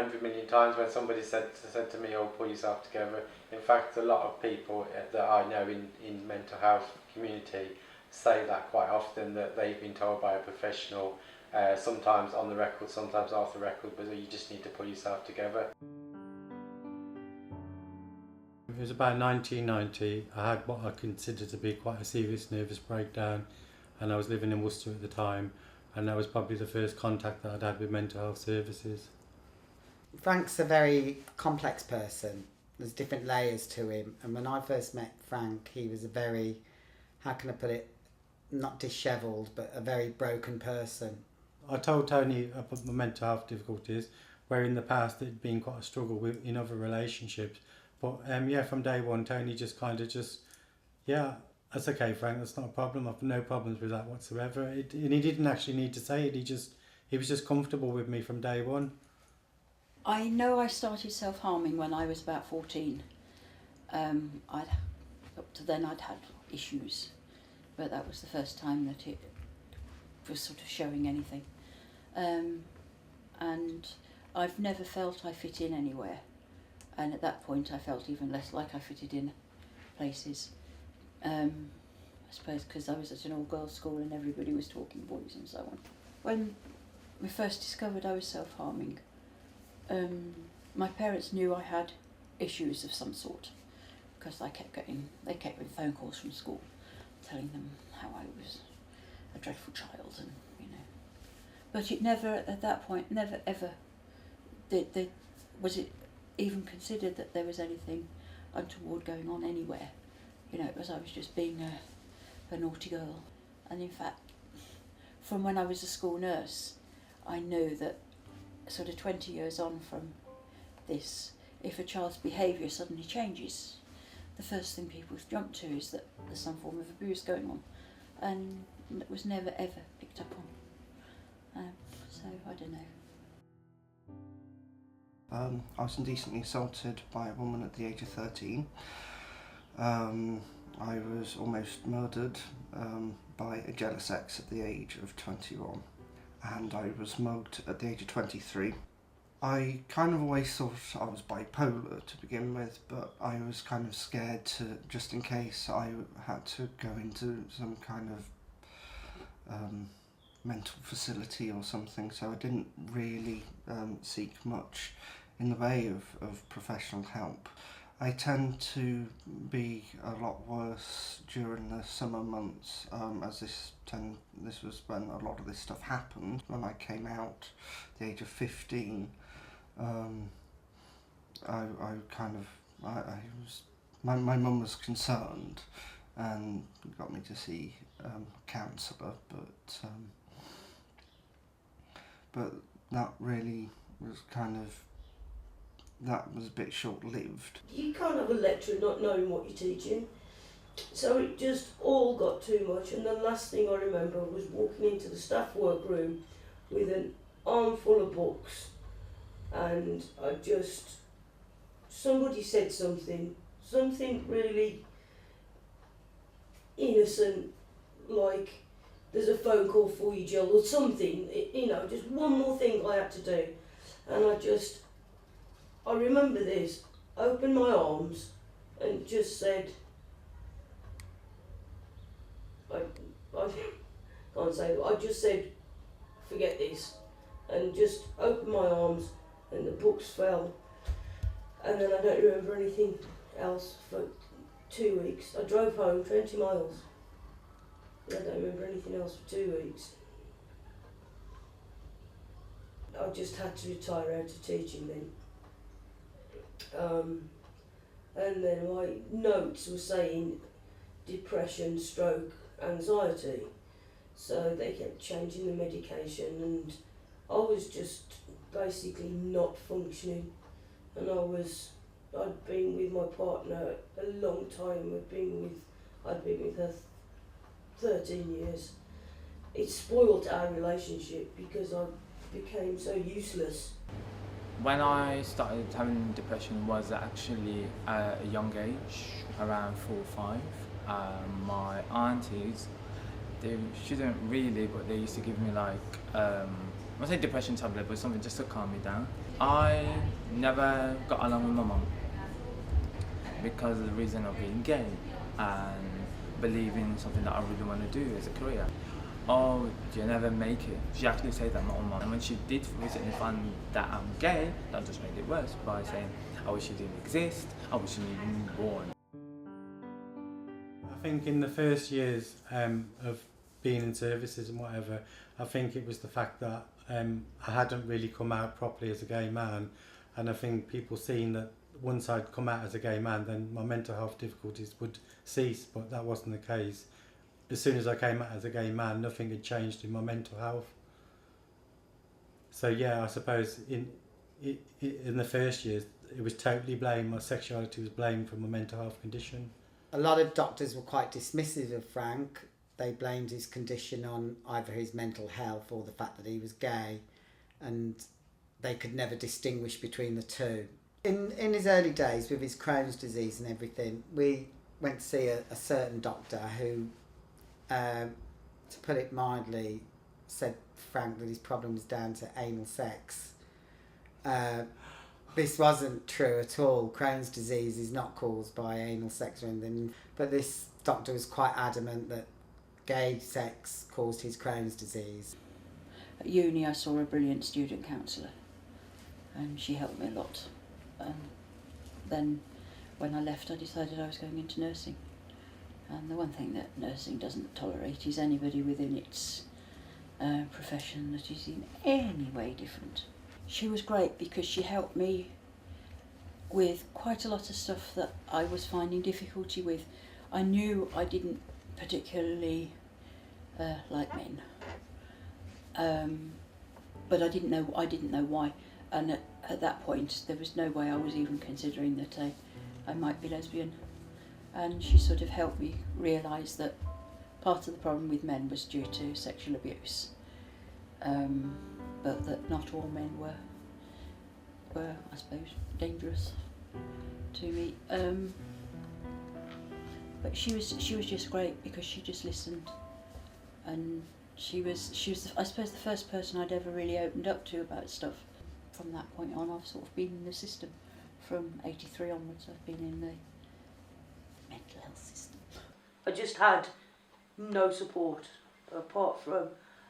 100 million times when somebody said to me, "Oh, pull yourself together." In fact, a lot of people that I know in mental health community say that quite often, that they've been told by a professional, sometimes on the record, sometimes off the record, but you just need to pull yourself together. It was about 1990. I had what I considered to be quite a serious nervous breakdown, and I was living in Worcester at the time, and that was probably the first contact that I'd had with mental health services. Frank's a very complex person. There's different layers to him, and when I first met Frank, he was a very, how can I put it, not dishevelled, but a very broken person. I told Tony about my mental health difficulties, where in the past it had been quite a struggle in other relationships. But from day one, Tony just that's okay, Frank, that's not a problem. I've no problems with that whatsoever. And he didn't actually need to say it. He was just comfortable with me from day one. I know I started self-harming when I was about 14. Up to then I'd had issues, but that was the first time that it was sort of showing anything. And I've never felt I fit in anywhere. And at that point I felt even less like I fitted in places. I suppose because I was at an all-girls school and everybody was talking boys and so on. When we first discovered I was self-harming, my parents knew I had issues of some sort, because they kept getting phone calls from school telling them how I was a dreadful child, and but it never, at that point, never ever was it even considered that there was anything untoward going on anywhere. It was, I was just being a naughty girl. And in fact, from when I was a school nurse, I know that sort of 20 years on from this, if a child's behaviour suddenly changes, the first thing people jump to is that there's some form of abuse going on, and it was never ever picked up on. So I don't know. I was indecently assaulted by a woman at the age of 13. I was almost murdered by a jealous ex at the age of 21, and I was mugged at the age of 23. I kind of always thought I was bipolar to begin with, but I was kind of scared to, just in case I had to go into some kind of mental facility or something, so I didn't really seek much in the way of professional help. I tend to be a lot worse during the summer months, as this was when a lot of this stuff happened. When I came out at the age of 15, my mum was concerned and got me to see a counsellor, but that really was that was a bit short-lived. You can't have a lecturer not knowing what you're teaching, so it just all got too much. And the last thing I remember was walking into the staff workroom with an armful of books, and somebody said something really innocent, like, "There's a phone call for you, Jill," or something, just one more thing I had to do. And I remember this, opened my arms and just said, I can't say, but I just said, "Forget this," and just opened my arms, and the books fell. And then I don't remember anything else for 2 weeks. I drove home 20 miles. I don't remember anything else for 2 weeks. I just had to retire out of teaching then. And then my notes were saying depression, stroke, anxiety. So they kept changing the medication, and I was just basically not functioning. And I'd been with my partner a long time. I'd been with her 13 years. It spoiled our relationship because I became so useless. When I started having depression was actually at a young age, around 4 or 5. My aunties, they shouldn't really, but they used to give me like, I say depression tablet, but something just to calm me down. I never got along with my mum because of the reason of being gay and believing something that I really want to do as a career. Oh, you never make it. She actually said that, my own mum. And when she did recently find that I'm gay, that just made it worse by saying, I wish you didn't exist, I wish you didn't be born. I think in the first years of being in services and whatever, I think it was the fact that I hadn't really come out properly as a gay man, and I think people seeing that once I'd come out as a gay man, then my mental health difficulties would cease, but that wasn't the case. As soon as I came out as a gay man, nothing had changed in my mental health. So yeah, I suppose in the first years, it was totally blamed. My sexuality was blamed for my mental health condition. A lot of doctors were quite dismissive of Frank. They blamed his condition on either his mental health or the fact that he was gay, and they could never distinguish between the two. In his early days with his Crohn's disease and everything, we went to see a certain doctor who, to put it mildly, said Frank that his problem was down to anal sex. This wasn't true at all. Crohn's disease is not caused by anal sex or anything, but this doctor was quite adamant that gay sex caused his Crohn's disease. At uni I saw a brilliant student counsellor and she helped me a lot. Then when I left I decided I was going into nursing, and the one thing that nursing doesn't tolerate is anybody within its profession that is in any way different. She was great because she helped me with quite a lot of stuff that I was finding difficulty with. I knew I didn't particularly like men, but I didn't know why. And at that point, there was no way I was even considering that I might be lesbian. And she sort of helped me realise that part of the problem with men was due to sexual abuse, but that not all men were I suppose dangerous to me. But she was just great because she just listened, and she was I suppose the first person I'd ever really opened up to about stuff. From that point on, I've sort of been in the system. From 83 onwards, I've been in the mental health system. I just had no support apart from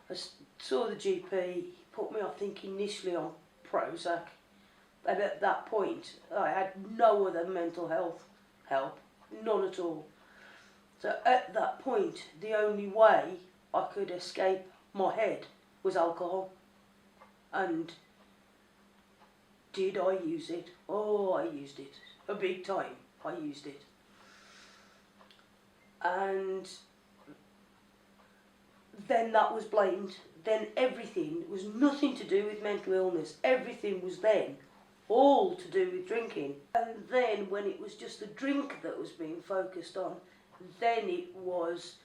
I saw the GP. He put me, I think, initially on Prozac, and at that point I had no other mental health help, none at all. So at that point, the only way I could escape my head was alcohol. And did I use it? Oh, I used it. A big time. I used it. And then that was blamed. Then everything was nothing to do with mental illness. Everything was then all to do with drinking. And then when it was just the drink that was being focused on, then it was,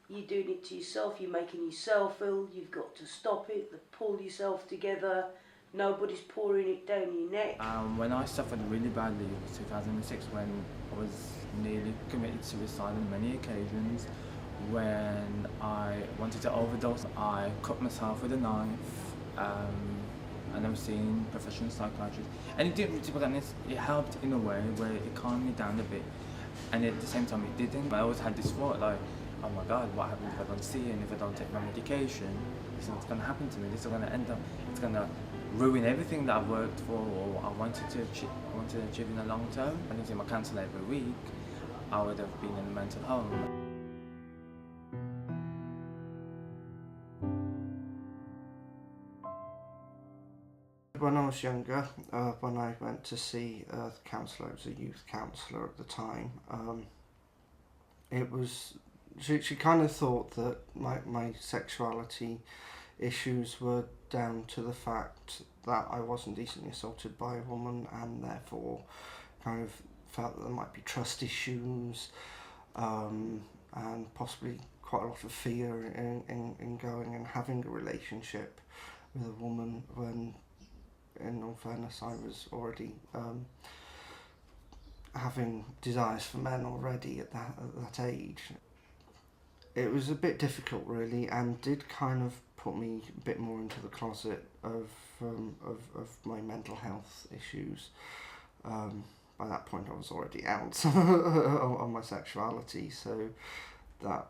you're doing it to yourself, you're making yourself ill, you've got to stop it, pull yourself together, nobody's pouring it down your neck. When I suffered really badly, it was 2006 when I was nearly committed suicide on many occasions. When I wanted to overdose, I cut myself with a knife, and I was seeing professional psychiatrists. And it didn't, to be honest, it helped in a way where it calmed me down a bit. And at the same time it didn't. I always had this thought like, oh my God, what happens if I don't see it, and if I don't take my medication? This is what's going to happen to me. This is going to end up, it's going to ruin everything that I've worked for or I wanted to achieve in the long term. I didn't see my counsellor every week, I would have been in a mental home. When I was younger, when I went to see the counsellor, I was a youth counsellor at the time, it was, she kind of thought that my sexuality issues were down to the fact that I wasn't decently assaulted by a woman, and therefore kind of felt that there might be trust issues, and possibly quite a lot of fear in going and having a relationship with a woman when, in all fairness, I was already having desires for men already at that age. it was a bit difficult really, and did kind of put me a bit more into the closet of my mental health issues. By that point I was already out on my sexuality, so that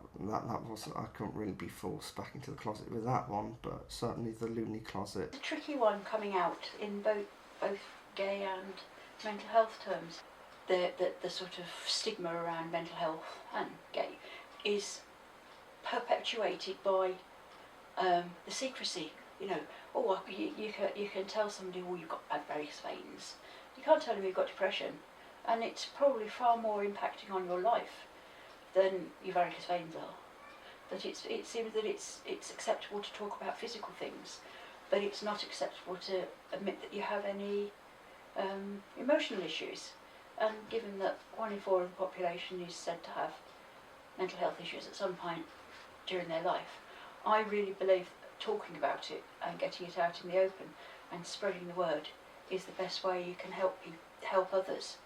was, I couldn't really be forced back into the closet with that one, but certainly the loony closet. It's a tricky one coming out in both gay and mental health terms. The sort of stigma around mental health and gay is perpetuated by the secrecy. You know, you can tell somebody, oh, you've got bad various veins. You can't tell them you've got depression, and it's probably far more impacting on your life than your varicose veins are. That it seems that it's acceptable to talk about physical things, but it's not acceptable to admit that you have any emotional issues. And given that 1 in 4 of the population is said to have mental health issues at some point during their life, I really believe that talking about it and getting it out in the open and spreading the word is the best way you can help others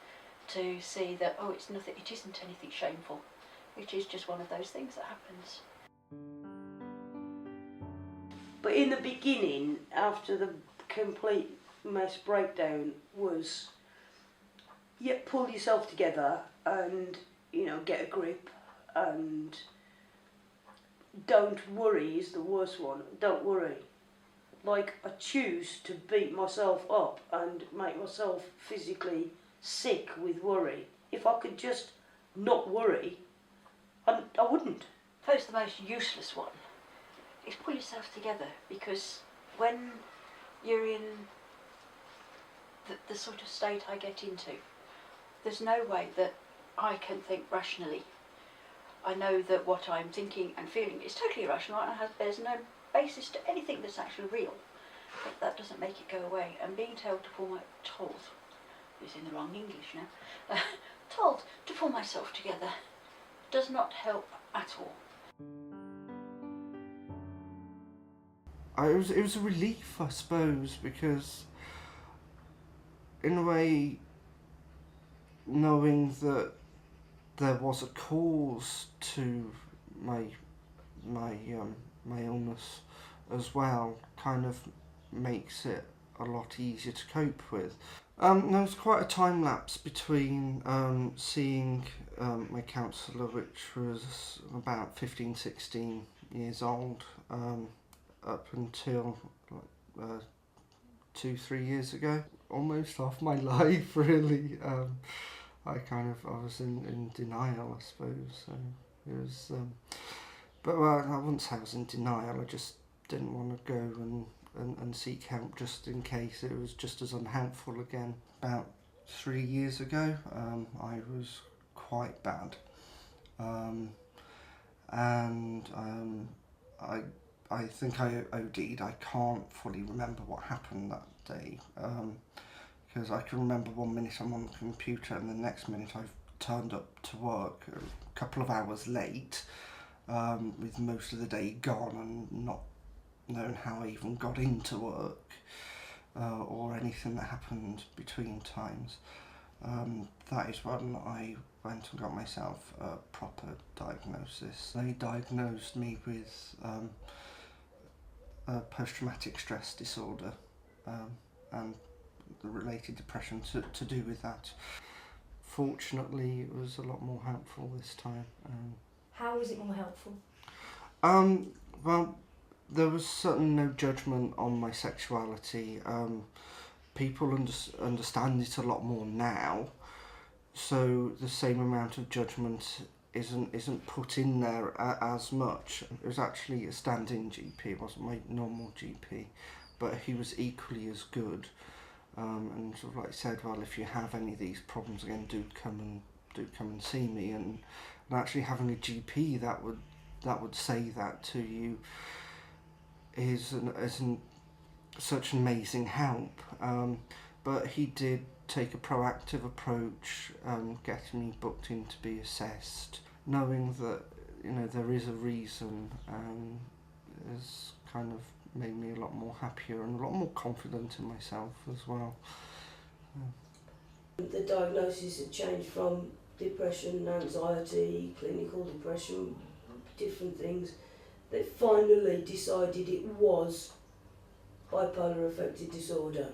to see that, oh, it isn't anything shameful. It is just one of those things that happens. But in the beginning, after the complete mess breakdown, was pull yourself together and, you know, get a grip, and don't worry is the worst one. Don't worry. Like, I choose to beat myself up and make myself physically sick with worry. If I could just not worry, I wouldn't. I suppose the most useless one is pull yourself together, because when you're in the sort of state I get into, there's no way that I can think rationally. I know that what I'm thinking and feeling is totally irrational and there's no basis to anything that's actually real. But that doesn't make it go away. And being told to using the wrong English now, told to pull myself together does not help at all. It was a relief, I suppose, because in a way, knowing that there was a cause to my illness as well kind of makes it a lot easier to cope with. There was quite a time lapse between seeing my counsellor, which was about 15, 16 years old, up until 2-3 years ago. Almost half my life, really. I was in denial, I suppose. So it was, but I wouldn't say I was in denial. I just didn't want to go and seek help just in case it was just as unhelpful again. About 3 years ago, I was quite bad, and I think I OD'd. I can't fully remember what happened that day. Because I can remember 1 minute I'm on the computer and the next minute I've turned up to work a couple of hours late, with most of the day gone and not knowing how I even got into work, or anything that happened between times. That is when I went and got myself a proper diagnosis. They diagnosed me with a post-traumatic stress disorder, and the related depression to do with that. Fortunately, it was a lot more helpful this time. How was it more helpful? Well, there was certainly no judgment on my sexuality. People understand it a lot more now, so the same amount of judgment isn't put in there as much. It was actually a stand-in GP. It wasn't my normal GP, but he was equally as good. And sort of like said, well, if you have any of these problems again, do come and see me. And actually having a GP that would say that to you isn't such amazing help. But he did take a proactive approach, getting me booked in to be assessed, knowing that, you know, there is a reason, has kind of made me a lot more happier and a lot more confident in myself as well. The diagnosis had changed from depression, anxiety, clinical depression, different things. They finally decided it was bipolar affective disorder.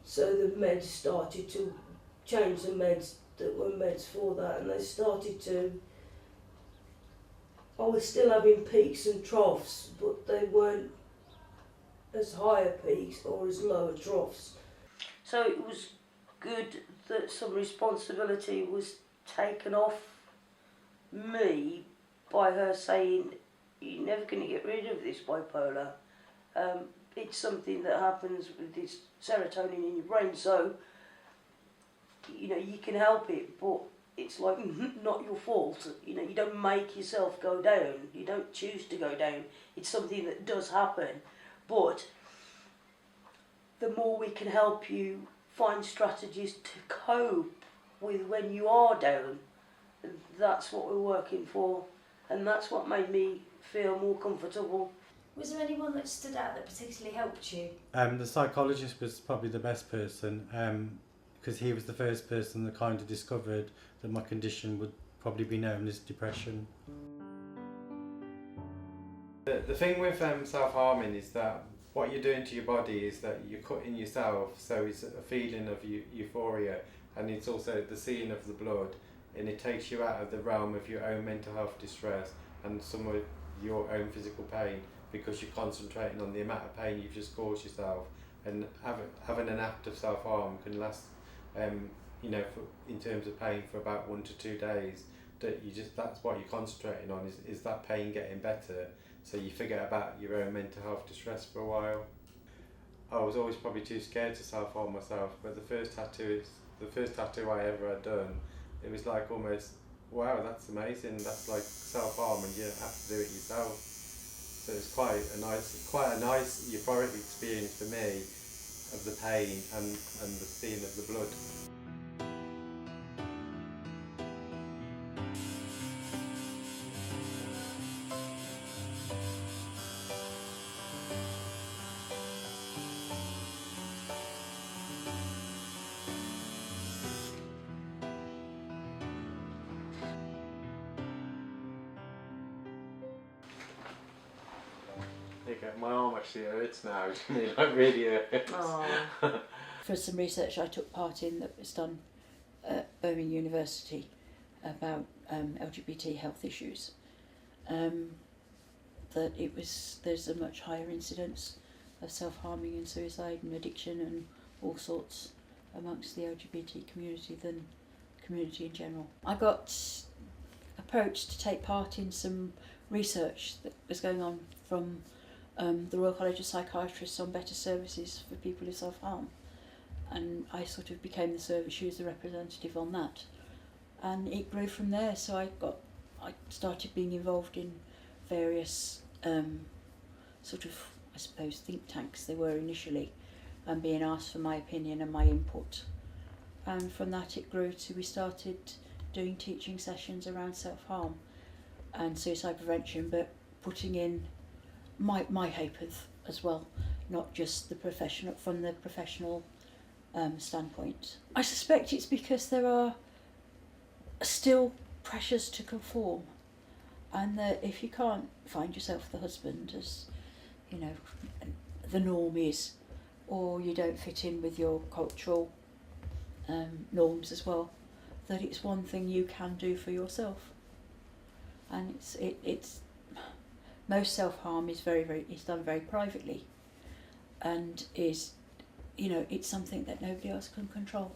So the meds started to change the meds that were meds for that, and they started to. I was still having peaks and troughs, but they weren't as higher peaks or as lower troughs. So it was good that some responsibility was taken off me by her saying, you're never going to get rid of this bipolar. It's something that happens with this serotonin in your brain, so you know you can help it, but it's like not your fault. You know, you don't make yourself go down. You don't choose to go down. It's something that does happen, but the more we can help you find strategies to cope with when you are down, that's what we're working for, and that's what made me feel more comfortable. Was there anyone that stood out that particularly helped you? The psychologist was probably the best person, because he was the first person that kind of discovered that my condition would probably be known as depression. The thing with self-harming is that what you're doing to your body is that you're cutting yourself, so it's a feeling of euphoria, and it's also the seeing of the blood, and it takes you out of the realm of your own mental health distress and some of your own physical pain, because you're concentrating on the amount of pain you've just caused yourself. And having an act of self-harm can last, in terms of pain, for about 1 to 2 days. That's what you're concentrating on, is that pain getting better, so you forget about your own mental health distress for a while. I was always probably too scared to self-harm myself, but the first tattoo I ever had done, it was like almost, wow, that's amazing, that's like self-harm and you don't have to do it yourself. So it's quite a nice euphoric experience for me of the pain and the seeing of the blood. My arm actually hurts now. It really hurts. For some research I took part in that was done at Birmingham University about LGBT health issues, that there's a much higher incidence of self-harming and suicide and addiction and all sorts amongst the LGBT community than community in general. I got approached to take part in some research that was going on from the Royal College of Psychiatrists on better services for people who self-harm, and I sort of became the service user representative on that, and it grew from there. So I started being involved in various sort of, I suppose, think tanks they were initially, and being asked for my opinion and my input, and from that it grew to we started doing teaching sessions around self-harm and suicide prevention, but putting in my papers as well, not just the professional standpoint. I suspect it's because there are still pressures to conform, and that if you can't find yourself the husband, as you know the norm is, or you don't fit in with your cultural norms as well, that it's one thing you can do for yourself. And it's most self-harm is is done very privately, and is, it's something that nobody else can control.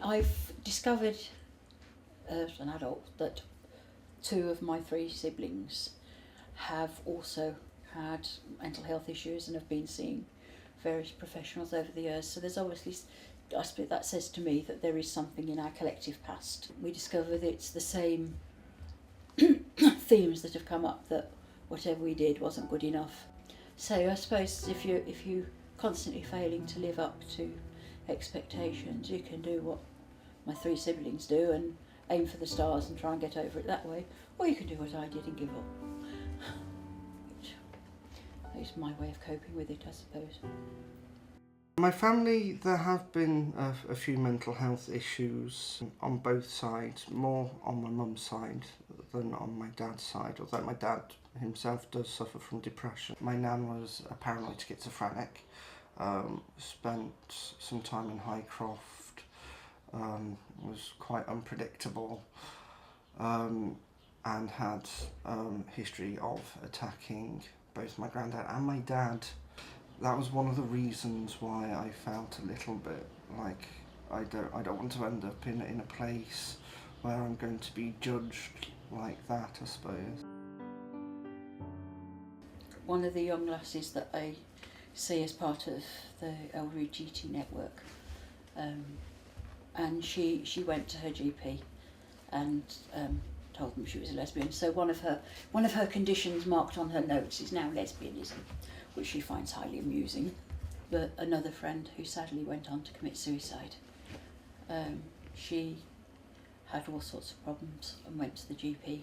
I've discovered as an adult that 2 of my 3 siblings have also had mental health issues and have been seeing various professionals over the years. So there's obviously, I suppose that says to me that there is something in our collective past. We discover that it's the same themes that have come up, that whatever we did wasn't good enough. So I suppose if you constantly failing to live up to expectations, you can do what my 3 siblings do and aim for the stars and try and get over it that way, or you can do what I did and give up, which is my way of coping with it, I suppose. My family, there have been a few mental health issues on both sides, more on my mum's side than on my dad's side, although my dad himself does suffer from depression. My nan was a paranoid schizophrenic, spent some time in Highcroft, was quite unpredictable, and had history of attacking both my granddad and my dad. That was one of the reasons why I felt a little bit like I don't want to end up in a place where I'm going to be judged like that, I suppose. One of the young lasses that I see as part of the LGBT network, and she went to her GP and told them she was a lesbian. So one of her conditions marked on her notes is now lesbianism, which she finds highly amusing. But another friend who sadly went on to commit suicide, she had all sorts of problems and went to the GP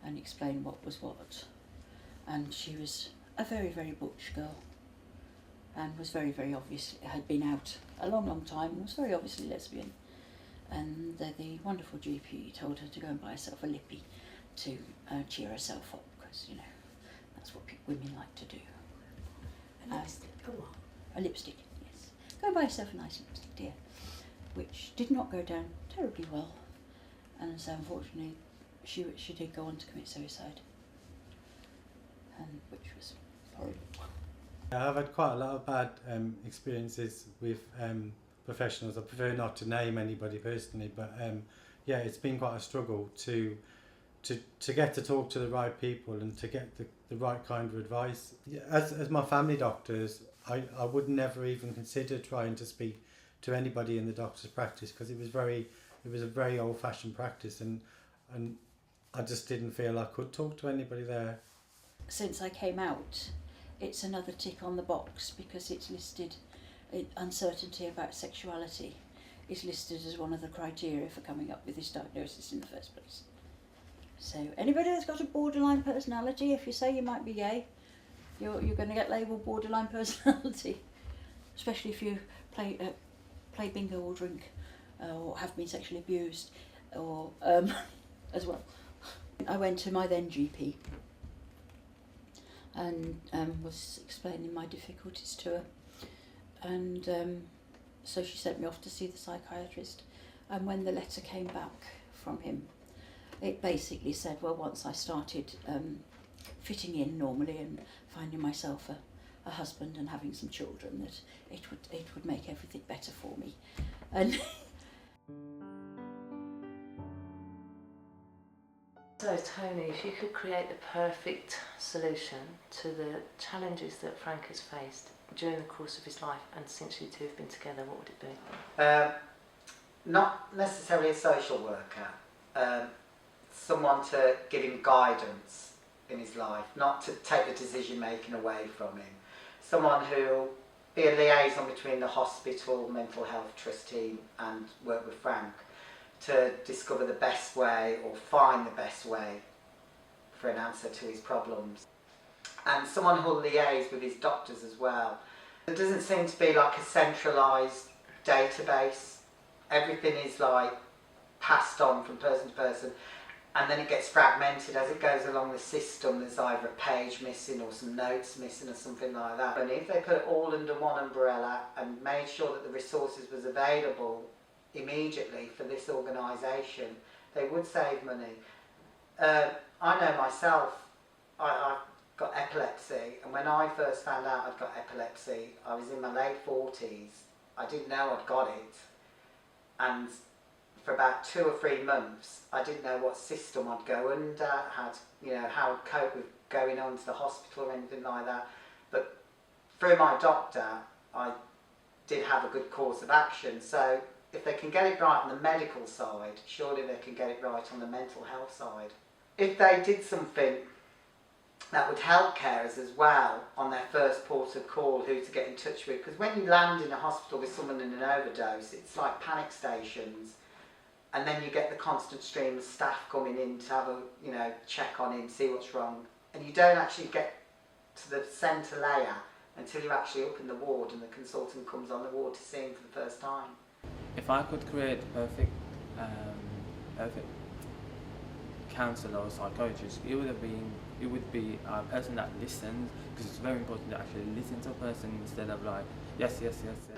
and explained what was what. And she was a very, very butch girl and was very, very obviously, had been out a long, long time and was very obviously lesbian. And the wonderful GP told her to go and buy herself a lippy to cheer herself up, because, you know, that's what women like to do. A lipstick, come on. A lipstick, yes. Go and buy yourself a nice lipstick, dear. Which did not go down terribly well. And so unfortunately, she did go on to commit suicide. And which was horrible. I've had quite a lot of bad experiences with professionals. I prefer not to name anybody personally, but yeah, it's been quite a struggle to get to talk to the right people and to get the right kind of advice. As my family doctors, I would never even consider trying to speak to anybody in the doctor's practice, because it was a very old-fashioned practice, and I just didn't feel I could talk to anybody there. Since I came out, it's another tick on the box, because it's listed, uncertainty about sexuality is listed as one of the criteria for coming up with this diagnosis in the first place. So anybody that's got a borderline personality, if you say you might be gay, you're going to get labelled borderline personality, especially if you play bingo or drink or have been sexually abused, or as well. I went to my then GP and was explaining my difficulties to her, and so she sent me off to see the psychiatrist. And when the letter came back from him, it basically said, well, once I started fitting in normally and finding myself a husband and having some children, that it would make everything better for me. And So Tony, if you could create the perfect solution to the challenges that Frank has faced during the course of his life and since you two have been together, what would it be? Not necessarily a social worker, someone to give him guidance in his life, not to take the decision making away from him. Someone who'll be a liaison between the hospital, mental health trust team and work with Frank to discover the best way or find the best way for an answer to his problems. And someone who'll liaise with his doctors as well. There doesn't seem to be like a centralised database. Everything is like passed on from person to person, and then it gets fragmented as it goes along the system. There's either a page missing or some notes missing or something like that. And if they put it all under one umbrella and made sure that the resources was available immediately for this organisation, they would save money. I know myself, I've got epilepsy, and when I first found out I'd got epilepsy, I was in my late 40s. I didn't know I'd got it, and for about 2 or 3 months I didn't know what system I'd go under, how I'd cope with going on to the hospital or anything like that. But through my doctor I did have a good course of action. So if they can get it right on the medical side, surely they can get it right on the mental health side. If they did something that would help carers as well on their first port of call, who to get in touch with, because when you land in a hospital with someone in an overdose, it's like panic stations, and then you get the constant stream of staff coming in to have a check on him, see what's wrong, and you don't actually get to the centre layer until you're actually up in the ward and the consultant comes on the ward to see him for the first time. If I could create perfect counsellor or psychologist, it would be a person that listens, because it's very important to actually listen to a person instead of like yes.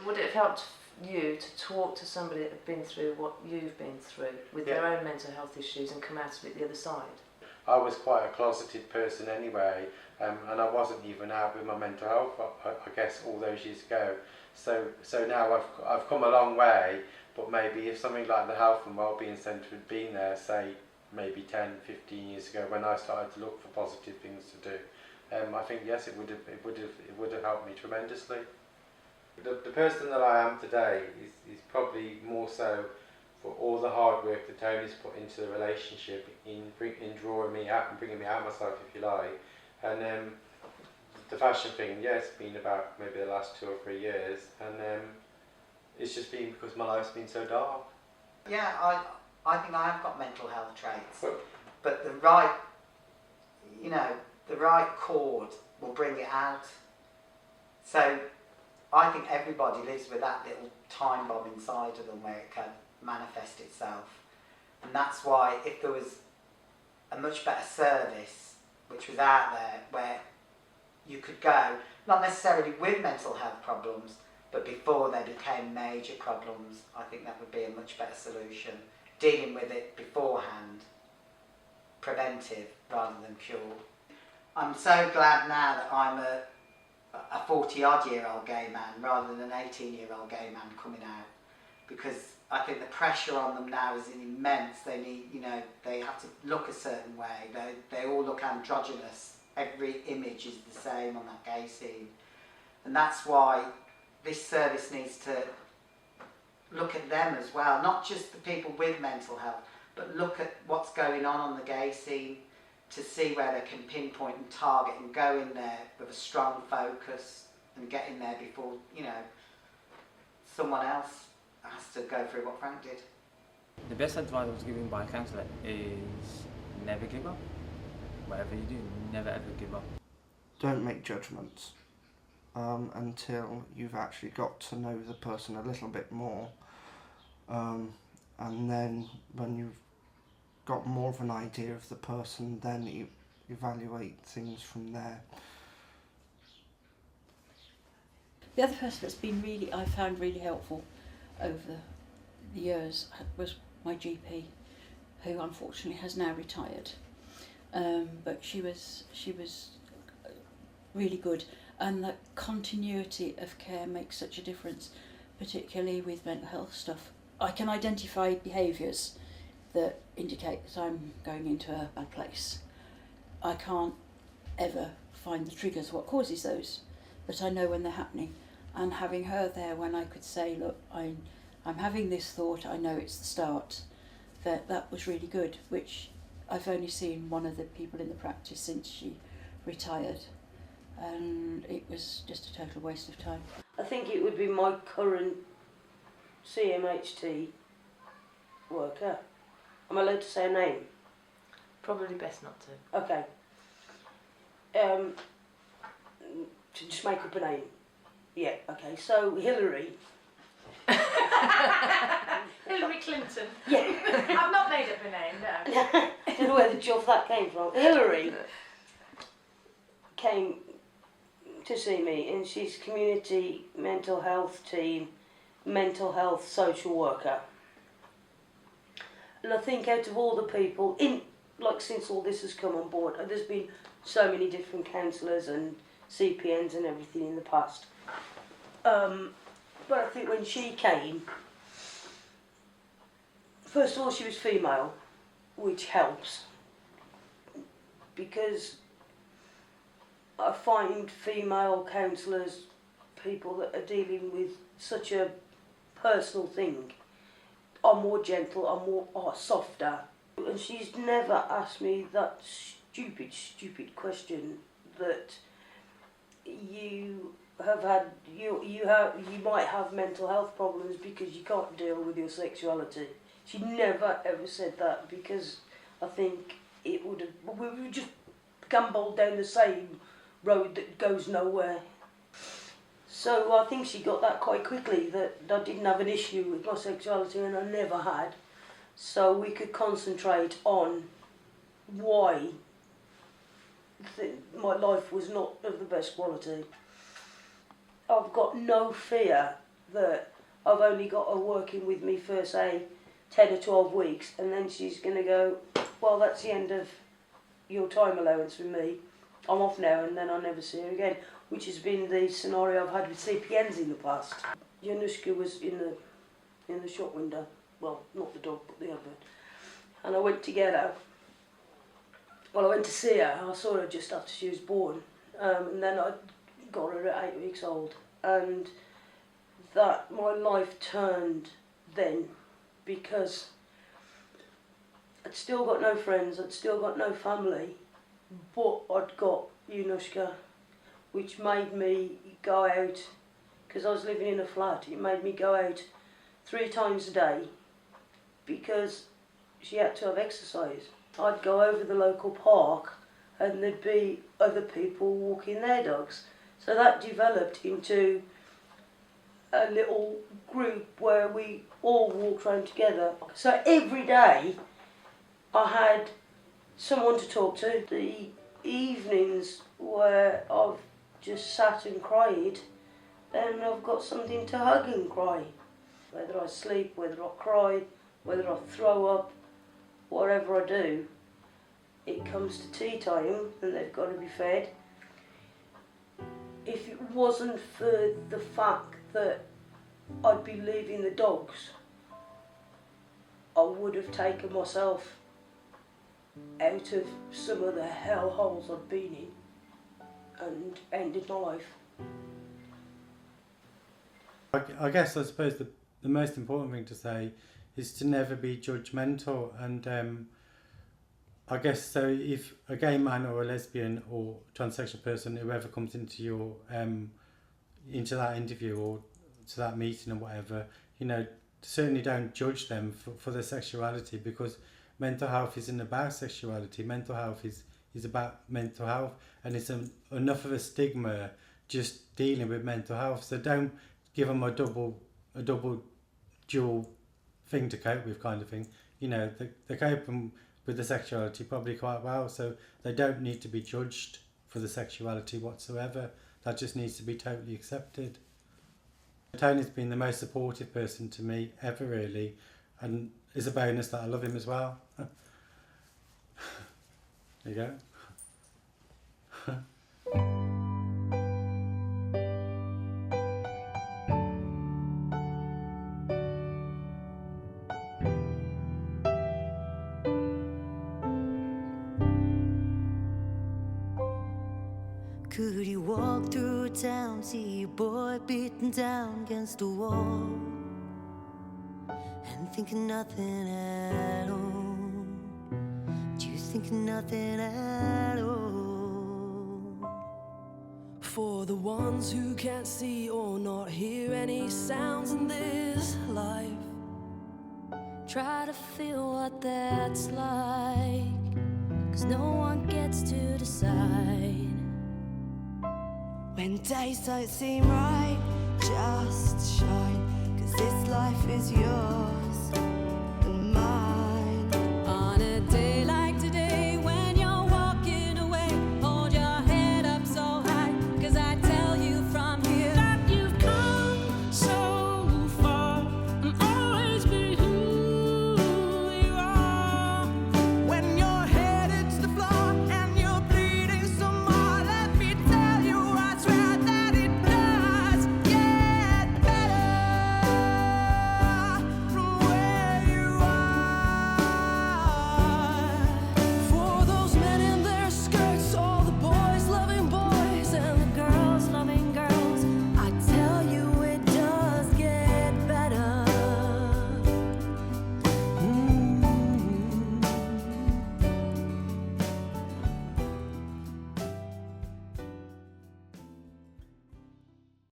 Would it have helped you to talk to somebody that had been through what you've been through with their own mental health issues and come out of it the other side? I was quite a closeted person anyway, and I wasn't even out with my mental health, I guess, all those years ago. So now I've come a long way, but maybe if something like the Health and Wellbeing Centre had been there, say, maybe 10, 15 years ago, when I started to look for positive things to do, I think, yes, it would have helped me tremendously. The person that I am today is probably more so for all the hard work that Tony's put into the relationship in drawing me out and bringing me out myself, if you like. And the fashion thing, yeah, it's been about maybe the last 2 or 3 years, and it's just been because my life's been so dark. Yeah, I think I have got mental health traits, but the right chord will bring it out. So I think everybody lives with that little time bomb inside of them where it can manifest itself, and that's why if there was a much better service which was out there where you could go, not necessarily with mental health problems, but before they became major problems, I think that would be a much better solution. Dealing with it beforehand, preventive rather than cure. I'm so glad now that I'm a 40-odd-year-old gay man rather than an 18-year-old gay man coming out, because I think the pressure on them now is immense. They need, they have to look a certain way. They all look androgynous. Every image is the same on that gay scene, and that's why this service needs to look at them as well, not just the people with mental health, but look at what's going on the gay scene to see where they can pinpoint and target and go in there with a strong focus and get in there before, someone else has to go through what Frank did. The best advice I was given by a counsellor is never give up. Whatever you do, never ever give up. Don't make judgments until you've actually got to know the person a little bit more, and then when you've got more of an idea of the person, then you evaluate things from there. The other person that's been I found really helpful over the years was my GP, who unfortunately has now retired. But she was really good, and the continuity of care makes such a difference, particularly with mental health stuff. I can identify behaviours that indicate that I'm going into a bad place. I can't ever find the triggers, what causes those, but I know when they're happening. And having her there when I could say, look, I'm having this thought, I know it's the start, that was really good, which I've only seen one of the people in the practice since she retired, and it was just a total waste of time. I think it would be my current CMHT worker. Am I allowed to say a name? Probably best not to. Okay. To just make up a name. Yeah, okay. So Hillary. Hillary Clinton. Yeah. I've not made up a name, no. I don't know where the job that came from. Hillary came to see me, and she's community mental health team, mental health social worker. And I think out of all the people, since all this has come on board, there's been so many different counsellors and CPNs and everything in the past. But I think when she came, first of all, she was female, which helps, because I find female counsellors, people that are dealing with such a personal thing, are more gentle, are softer. And she's never asked me that stupid question that you have had, you might have mental health problems because you can't deal with your sexuality. She never ever said that, because I think it would have, we would just gambled down the same road that goes nowhere. So I think she got that quite quickly, that I didn't have an issue with my sexuality, and I never had. So we could concentrate on why my life was not of the best quality. I've got no fear that I've only got her working with me for, say, 10 or 12 weeks, and then she's going to go, well, that's the end of your time allowance with me. I'm off now, and then I'll never see her again, which has been the scenario I've had with CPNs in the past. Januszka was in the shop window, well, not the dog, but the other bird, and I went to get her. Well, I went to see her. I saw her just after she was born, and then I got her at 8 weeks old, and that my life turned then, because I'd still got no friends, I'd still got no family, but I'd got Januszka, which made me go out, because I was living in a flat, it made me go out 3 times a day, because she had to have exercise. I'd go over the local park and there'd be other people walking their dogs. So that developed into a little group where we all walked around together. So every day I had someone to talk to. The evenings where I've just sat and cried, then I've got something to hug and cry. Whether I sleep, whether I cry, whether I throw up, whatever I do, it comes to tea time and they've got to be fed. If it wasn't for the fact that I'd be leaving the dogs, I would have taken myself out of some of the hellholes I'd been in and ended my life. I guess I suppose the most important thing to say is to never be judgmental, and I guess so if a gay man or a lesbian or transsexual person, whoever comes into your into that interview or to that meeting or whatever, you know, certainly don't judge them for their sexuality, because mental health isn't about sexuality. Mental health is about mental health, and it's enough of a stigma just dealing with mental health. So don't give them a double dual thing to cope with, kind of thing. You know, they're coping with the sexuality probably quite well, so they don't need to be judged for the sexuality whatsoever. That just needs to be totally accepted. Tony's been the most supportive person to me ever, really, and it's a bonus that I love him as well. There you go. Could you walk through town, see a boy beaten down against a wall, and think of nothing at all? Do you think of nothing at all? For the ones who can't see or not hear any sounds in this life, Try to feel what that's like, 'cause no one gets to decide. When days don't seem right, just shine, 'cause this life is yours.